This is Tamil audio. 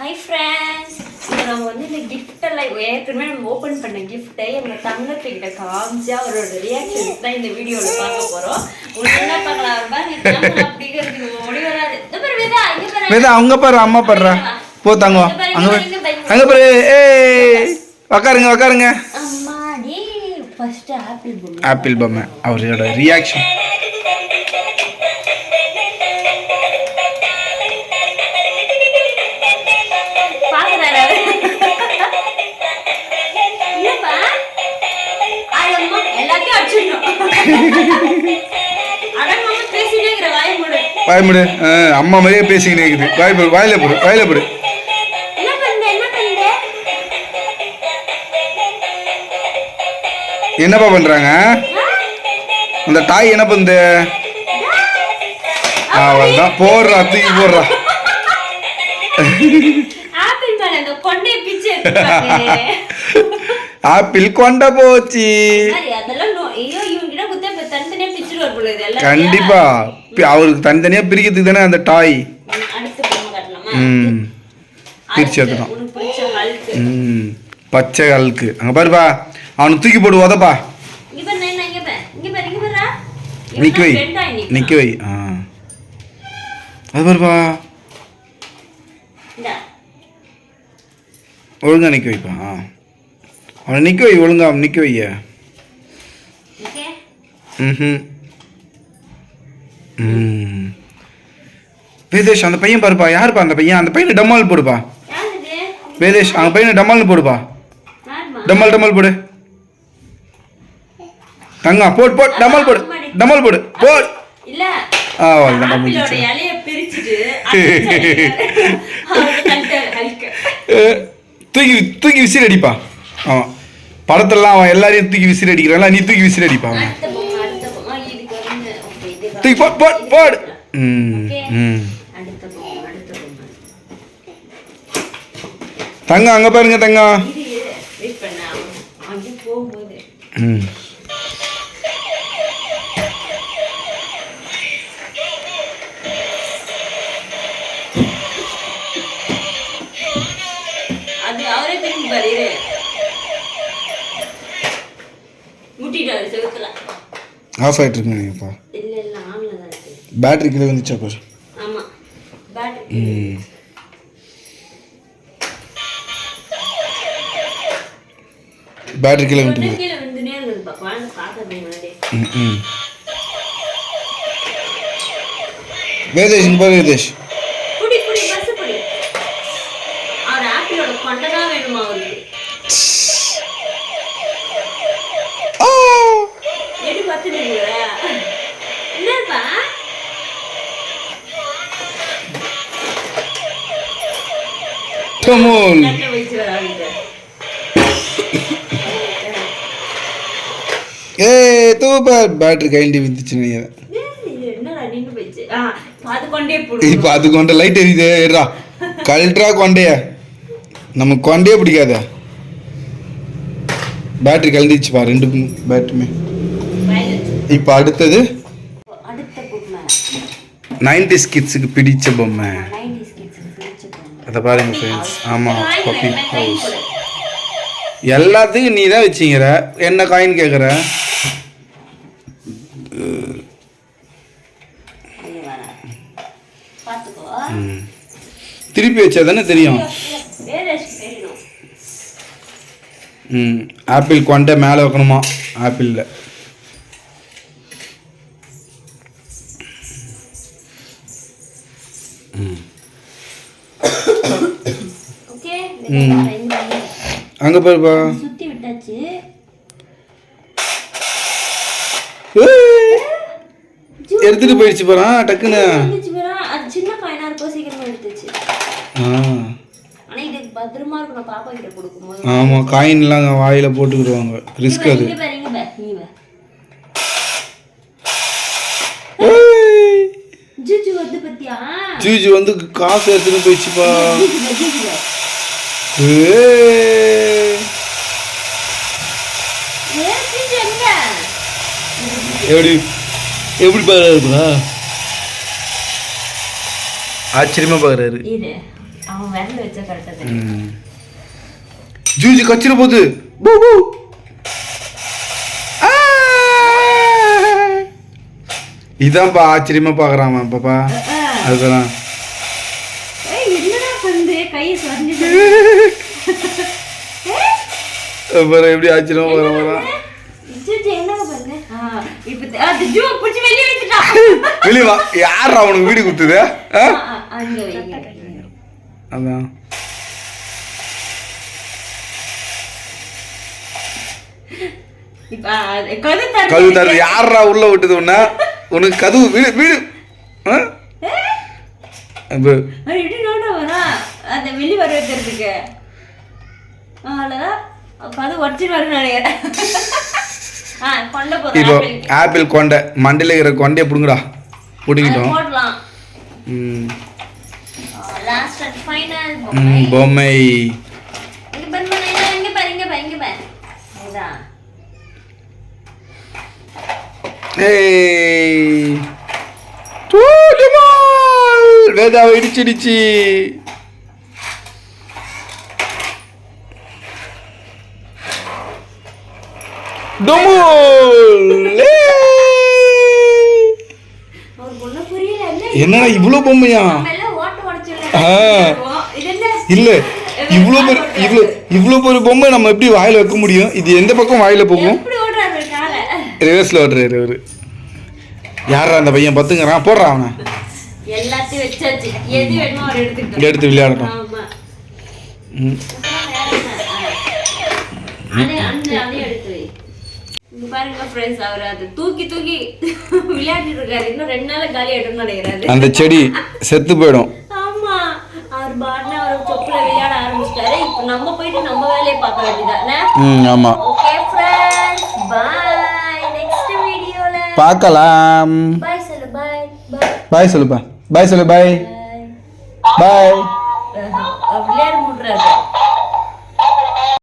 ஹாய் ஃப்ரெண்ட்ஸ், நம்ம வந்து இந்த கிஃப்டெல்லாம் ஏற்கனவே நம்ம ஓப்பன் பண்ண கிஃப்ட்டை எங்கள் தங்கத்துக்கிட்ட காமிச்சு அவரோட ரியாக்ஷன்ஸ் தான் இந்த வீடியோவில் பார்க்க போகிறோம். உங்களுக்கு என்ன பார்க்கலாம் பாருங்க, அப்படிங்கிறது ஓடி வராது. வேதா அவங்க பாரு, அம்மா பாடுறா. போ தங்கம், அங்க பாரு. ஏய் உக்காருங்க உக்காருங்க. அம்மாடி ஃபர்ஸ்ட் ஆப்பிள் பொம்மை. ஆப்பிள் பொம்மை அவரோட ரியாக்ஷன். வாய்முடு அம்மா மாதிரியே பேசிக்கிட்டே இருக்குது. வாயில போடு வாயில போடு. என்னப்பா பண்றாங்க அந்த டாய்? என்ன பண்ணுது? அவள்தான் போடுறா, தூக்கி போடுறா. ஆப்பிள் கொண்ட போச்சு. கண்டிப்பா அவருக்கு தனித்தனியா பிரிக்கிறதுக்கு தானே அந்த டாய். பிரிச்சு எடுத்துடும். பச்சை ஹல்க்கு அங்க பாருப்பா, அவனுக்கு தூக்கி போடு உதப்பா. நிக்க வை நிக்க வை. அது பாருப்பா, ஒழுங்கா நிக்க வைப்பா. அவனை நிக்க வை, ஒழுங்கா நிக்க வைய. வேதேஷ் அந்த பையன் பாருப்பா. யாருப்பா அந்த பையன்? அந்த பையனை டம்மால் போடுப்பா. வேதேஷ் அந்த பையனை டம்மால்னு போடுப்பா. டம்மால் டம்மால் போடு. தங்கா போட் போட் டம்மால் போடு. டம்மால் போடு போட். தூக்கி தூக்கி விசில் அடிப்பா. அவன் படத்தெல்லாம் அவன் எல்லாரையும் தூக்கி விசில் அடிக்கிறான்ல, நீ தூக்கி விசில் அடிப்பா. தூக்கி போட் போட் போடு. தங்க அங்க பாருங்க தங்க. ஆஃப் ஆயிட்டு இருக்குங்கப்பா. பேட்டரி கீழே வந்துச்சா பாரு. பேட்டரி கீழே வந்து வேதேஷ் இங்க பாரு. வேதேஷ் Come on. ஏய் தூப்பர். பேட்டரி கைண்டி விந்துச்சு. இப்போ அது கொண்ட லைட் எரியுது. ஏறா கல்ட்ரா கொண்டைய. நமக்கு கொண்டையே பிடிக்காத. பேட்டரி கழண்டிச்சு பா, ரெண்டு பேட்டரியுமே. இப்போ அடுத்தது 90s கிட்ஸுக்கு பிடிச்ச பொம்மை. அதை பாருங்க ஃப்ரெண்ட்ஸ். ஆமாம், பப்பி ஹவுஸ். எல்லாத்துக்கும் நீ தான் வச்சிங்கிற. என்ன காயின் கேட்குற? திருப்பி வச்சா தானே தெரியும். ஆப்பிள் கொண்டை மேலே வைக்கணுமா? ஆப்பிளில் அங்க பாருப்பா. சுத்தி விட்டாச்சு. எடுத்துட்டு போயிடுச்சு பாரா டக்குன்னு. அது சின்ன காயினா இருக்கும், சீக்கிரமா எடுத்துச்சு. ஆனா இது பத்திரமா இருக்கணும் பாப்பா கிட்ட கொடுக்கும்போது. ஆமா, காயின் எல்லாம் வாயில போட்டுக்குவாங்க, ரிஸ்க் அது. ஜூஜு வந்து பத்தியா? ஜூஜு வந்து காசு எடுத்துட்டு போயிடுச்சுப்பா. எப்படி எப்படி பாக்குறா? ஆச்சரியமா பாக்குறாரு. அவன் விரல் வச்சா கரெக்டா தெரியும். ஜூஜி கச்சிர போகுது. பூ பூ. இதான்ப்பா ஆச்சரியமா பாக்குறான் பாப்பா. அதுதான் என்னடா பண்ணு கையை சொரிஞ்சு அப்புறம் எப்படி ஆச்சரியமா பாக்குறான். வெளியே வா. யார் அவனுக்கு வீடு கொடுத்தது? அதான் கதவு தருது. யாரா உள்ள விட்டது உன்ன? உனக்கு கதவு வீடு வீடு வெளி வர வைக்கிறதுக்கு கதவு உடச்சிருவாருன்னு நினைக்கிறேன். இப்போ ஆப்பிள் கொண்டை மண்டையில் இருக்கிற கொண்டையை பிடுங்கடா. பிடிக்கிட்டோம். பொம்மை வேதாவை இடிச்சிடுச்சு. என்னடா இவ்வளவு பொம்மையா? இல்ல இவ்வளவு பெரிய பொம்மை நம்ம எப்படி வாயில வைக்க முடியும்? இது எந்த பக்கம் வாயில போகும்? ரிவர்ஸ்ல ஓடுறாரு அவரு. யாரா அந்த பையன்? பத்துங்கிறான். போடுறான் அவனை. எல்லாத்தையும் வச்சாச்சு. எது வேணுமோ அவர் எடுத்து விளையாடணும். பாருங்க ஃப்ரெண்ட்ஸ், அவர் அதை தூக்கி தூக்கி விளையாடிட்டு இருக்காரு. இன்னும் 2 நாள் காலி ஆயிடும்னு நினைக்கிறாரு. அந்த செடி செத்து போயிடும். ஆமா, அவர் பாட்னா அவர் தொப்புல விளையாட ஆரம்பிச்சிட்டாரு. இப்போ நம்ம போயிட்டு நம்ம வேலையை பார்க்க வேண்டியதானே? ஆமா. Okay friends, by. நெக்ஸ்ட் வீடியோல பார்க்கலாம். பை சொல்லு. பை பை சொல்லுப்பா. பை சொல்லு. Bye bye. விளையாட முடுறாரு.